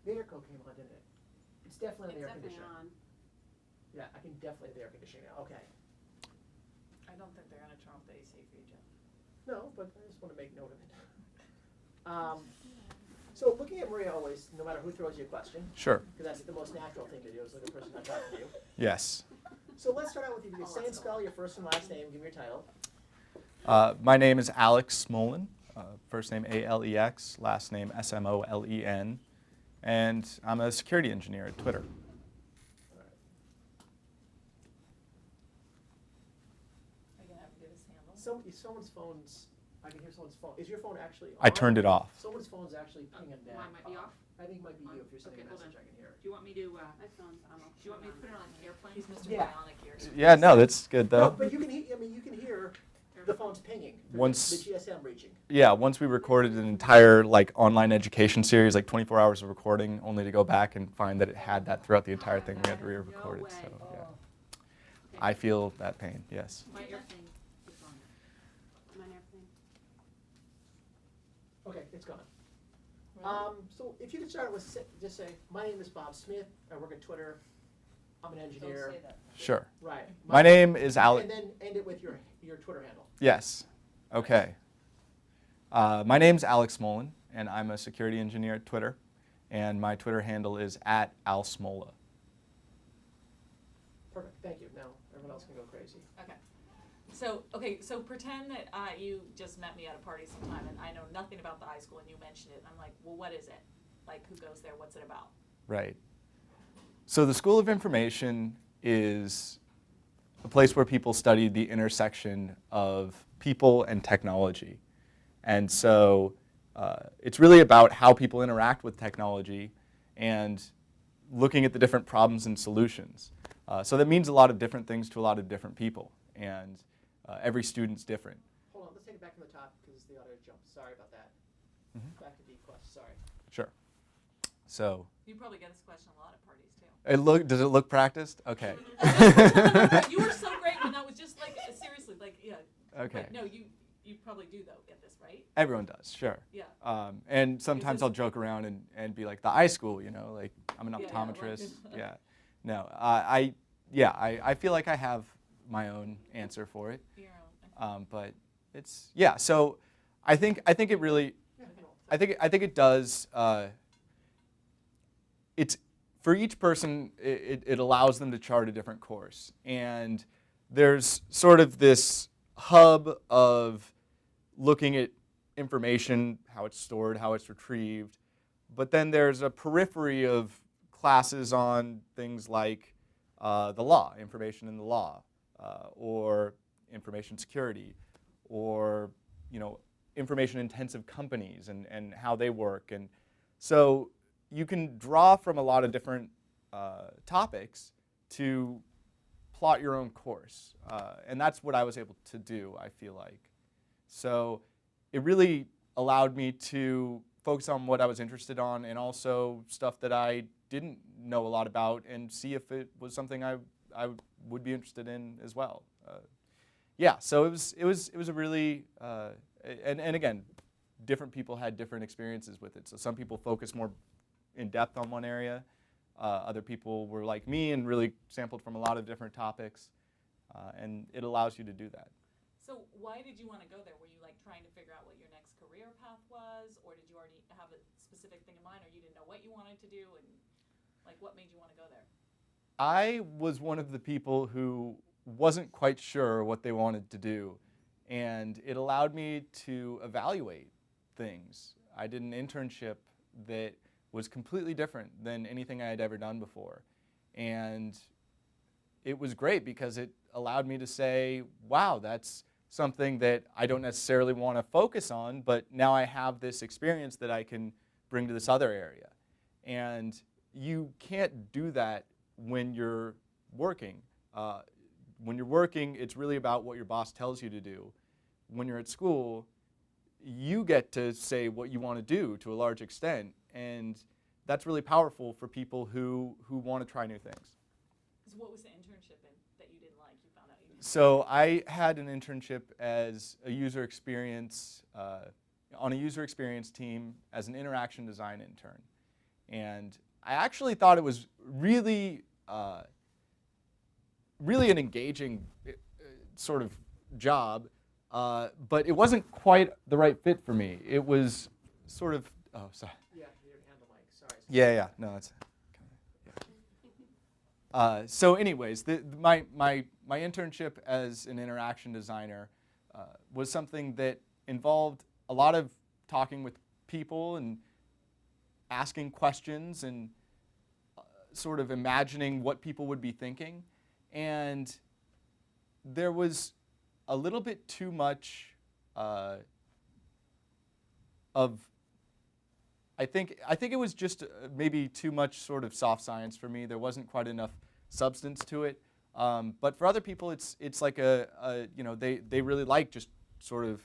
The airco came on, didn't it? It's definitely on the air It's definitely conditioner. on. Yeah, I can definitely have the air conditioning now. Okay. I don't think they're gonna turn off the AC for you, Jeff. No, but I just want to make note of it. So looking at Maria always, no matter who throws you a question, Sure. because that's the most natural thing to do is look at the person not talking to you. Yes. So let's start out with you. If you could say and spell your first and last name, give me your title. My name is Alex Smolin. First name Alex, last name Smolen, and I'm a security engineer at Twitter. All right. Are you gonna have to give us handle? Someone's phone's, I can hear someone's phone. Is your phone actually on? I turned it off. Someone's phone's actually pinging back. Mine might be off. I think it might be you. If you're sending Okay, a hold message, on. I can hear it. Do you want me to, My phone's on. do you want me to put it on airplane? He's Mr. Yeah. Bionic here. Yeah, no, that's good No, though. but you can hear, I mean, you can hear the phone's pinging. Once- The GSM reaching. Yeah, once we recorded an entire like online education series, like 24 hours of recording, only to go back and find that it had that throughout the entire thing. We had to re-record No it. So way. yeah, Okay. I feel that pain. Yes. My airplane is on. My airplane. Okay, it's gone. Really? So if you could start with just say, my name is Bob Smith. I work at Twitter. I'm an Don't engineer. say that. Sure. Right. My name is Alex. And then end it with your Twitter handle. Yes. Okay. My name's Alex Smolin, and I'm a security engineer at Twitter, and my Twitter handle is @alsmola. Perfect. Thank you. Now everyone else can go crazy. Okay. So pretend that you just met me at a party sometime, and I know nothing about the high school, and you mentioned it. And I'm like, well, what is it? Like, who goes there? What's it about? Right. So the School of Information is a place where people study the intersection of people and technology. And so it's really about how people interact with technology and looking at the different problems and solutions. So that means a lot of different things to a lot of different people, and every student's different. Hold on. Let's take it back from the top because the audio jumped. Sorry about that. Back to deep quest. Sorry. Sure. So You probably get this question a lot at parties too. does it look practiced? Okay. You were so great when that was just like seriously, like yeah. Okay. Wait, no, you probably do though get this right. Everyone does, sure. Yeah. And sometimes this- I'll joke around and be like, the eye school, you know, like I'm an Yeah, yeah, optometrist. like- Yeah. No, I feel like I have my own answer for it. Your own. But it's, yeah, so I think it really, Yeah. No. I think it does, it's, for each person, it allows them to chart a different course. And there's sort of this hub of looking at information, how it's stored, how it's retrieved. But then there's a periphery of classes on things like the law, information in the law, or information security, or information-intensive companies and how they work. And so you can draw from a lot of different topics to plot your own course. And that's what I was able to do, I feel like. So it really allowed me to focus on what I was interested on and also stuff that I didn't know a lot about and see if it was something I would be interested in as well. Yeah, so it was a really, and again, different people had different experiences with it. So some people focus more in depth on one area. Other people were like me and really sampled from a lot of different topics. And it allows you to do that. So why did you want to go there? Were you like trying to figure out what your next career path was, or did you already have a specific thing in mind, or you didn't know what you wanted to do, and like what made you want to go there? I was one of the people who wasn't quite sure what they wanted to do, and it allowed me to evaluate things. I did an internship that was completely different than anything I had ever done before, and it was great because it allowed me to say, wow, that's something that I don't necessarily want to focus on, but now I have this experience that I can bring to this other area. And you can't do that when you're working. When you're working, it's really about what your boss tells you to do. When you're at school, you get to say what you want to do to a large extent, and that's really powerful for people who want to try new things. Because what was the internship in that you didn't like? You found out you didn't. So I had an internship as a user experience, on a user experience team as an interaction design intern. And I actually thought it was really, really an engaging sort of job, but it wasn't quite the right fit for me. It was sort of, oh, sorry. Yeah, your handle mic, sorry. Yeah, no, it's. So, anyways, my internship as an interaction designer was something that involved a lot of talking with people and asking questions and sort of imagining what people would be thinking. And there was a little bit too much of, I think it was just maybe too much sort of soft science for me. There wasn't quite enough substance to it. But for other people, it's like they really like just sort of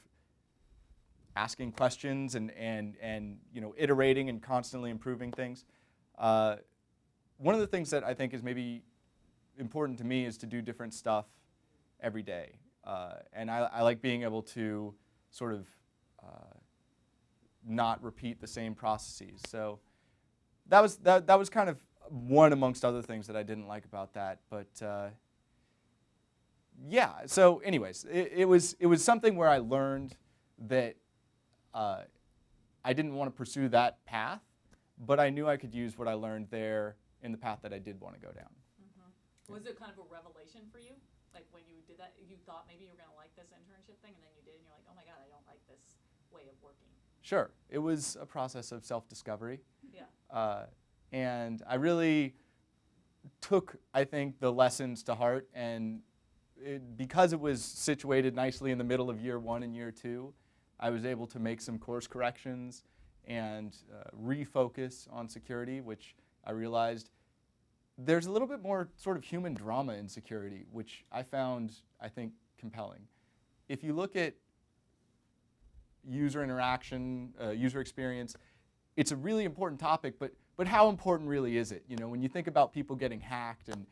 asking questions and iterating and constantly improving things. One of the things that I think is maybe important to me is to do different stuff every day. And I like being able to sort of not repeat the same processes. So that was kind of one amongst other things that I didn't like about that. But yeah, so anyways, it was something where I learned that I didn't want to pursue that path, but I knew I could use what I learned there in the path that I did want to go down. Mm-hmm. Was it kind of a revelation for you? Like when you did that, you thought maybe you were going to like this internship thing, and then you did, and you're like, oh my God, I don't like this way of working. Sure. It was a process of self-discovery. Yeah. And I really took, I think, the lessons to heart. And because it was situated nicely in the middle of year 1 and year 2, I was able to make some course corrections and refocus on security, which I realized there's a little bit more sort of human drama in security, which I found, I think, compelling. If you look at user interaction, user experience, it's a really important topic, but how important really is it? You know, when you think about people getting hacked and,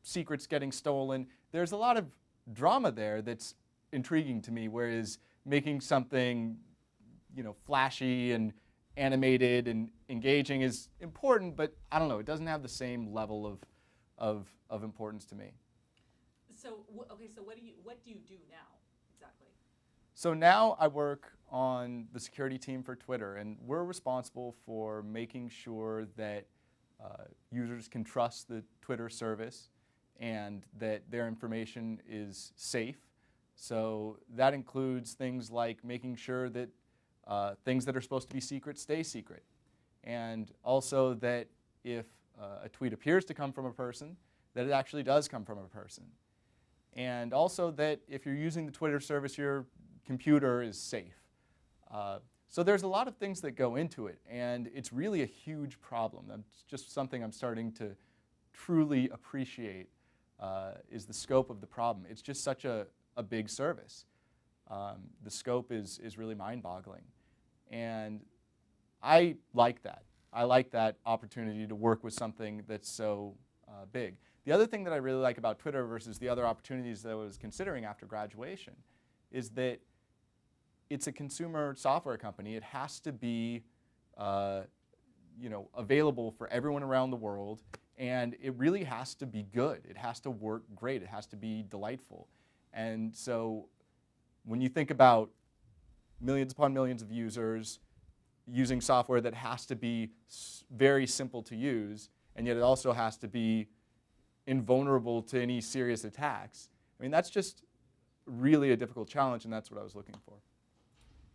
secrets getting stolen, there's a lot of drama there that's intriguing to me, whereas making something, flashy and animated and engaging is important, but I don't know, it doesn't have the same level of importance to me. So, okay, so what do you do now, exactly? So now I work on the security team for Twitter, and we're responsible for making sure that users can trust the Twitter service and that their information is safe. So that includes things like making sure that things that are supposed to be secret stay secret, and also that if a tweet appears to come from a person, that it actually does come from a person. And also that if you're using the Twitter service, your computer is safe. So there's a lot of things that go into it, and it's really a huge problem. It's just something I'm starting to truly appreciate is the scope of the problem. It's just such a big service. The scope is really mind-boggling. And I like that. I like that opportunity to work with something that's so big. The other thing that I really like about Twitter versus the other opportunities that I was considering after graduation is that it's a consumer software company. It has to be available for everyone around the world, and it really has to be good. It has to work great. It has to be delightful. And so when you think about millions upon millions of users using software that has to be very simple to use, and yet it also has to be invulnerable to any serious attacks, I mean, that's just really a difficult challenge, and that's what I was looking for.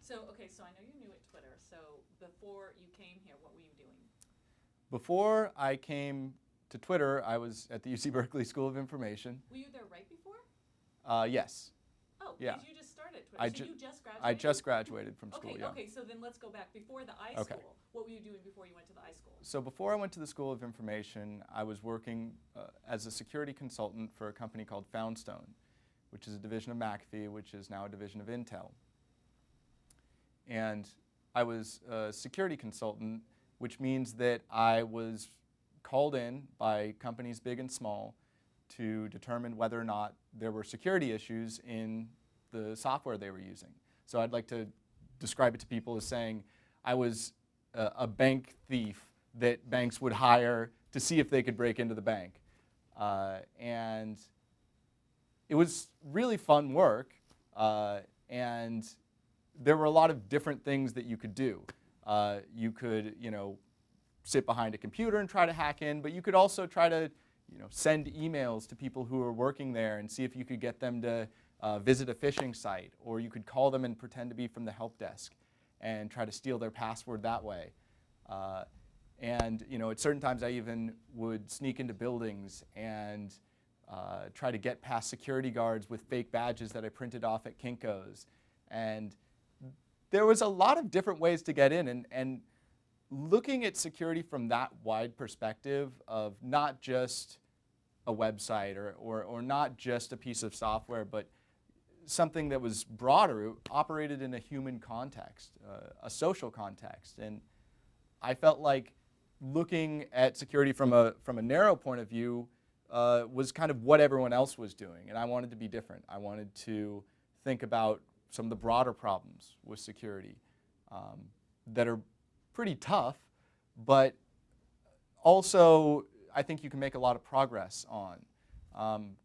So, okay, so I know you're new at Twitter. So before you came here, what were you doing? Before I came to Twitter, I was at the UC Berkeley School of Information. Were you there right before? Yes. Oh, Yeah. because you just started Twitter. I So ju- you just graduated? I just graduated from school, Okay, yeah. okay, so then let's go back. Before the Okay. iSchool, what were you doing before you went to the iSchool? So before I went to the School of Information, I was working as a security consultant for a company called Foundstone, which is a division of McAfee, which is now a division of Intel. And I was a security consultant, which means that I was called in by companies big and small to determine whether or not there were security issues in the software they were using. So I'd like to describe it to people as saying I was a bank thief that banks would hire to see if they could break into the bank. And it was really fun work, and there were a lot of different things that you could do. You could, sit behind a computer and try to hack in, but you could also try to, send emails to people who are working there and see if you could get them to visit a phishing site, or you could call them and pretend to be from the help desk and try to steal their password that way. And at certain times I even would sneak into buildings and try to get past security guards with fake badges that I printed off at Kinko's. And there was a lot of different ways to get in, and looking at security from that wide perspective of not just a website or not just a piece of software, but something that was broader, operated in a human context, a social context. And I felt like looking at security from a narrow point of view was kind of what everyone else was doing, and I wanted to be different. I wanted to think about some of the broader problems with security that are pretty tough, but also I think you can make a lot of progress on.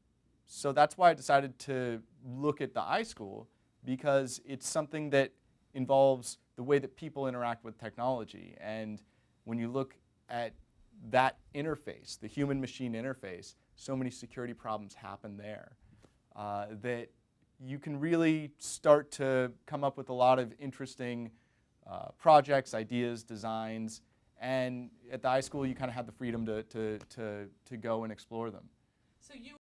So that's why I decided to look at the iSchool, because it's something that involves the way that people interact with technology. And when you look at that interface, the human-machine interface, so many security problems happen there that you can really start to come up with a lot of interesting projects, ideas, designs, and at the iSchool you kind of have the freedom to go and explore them. So you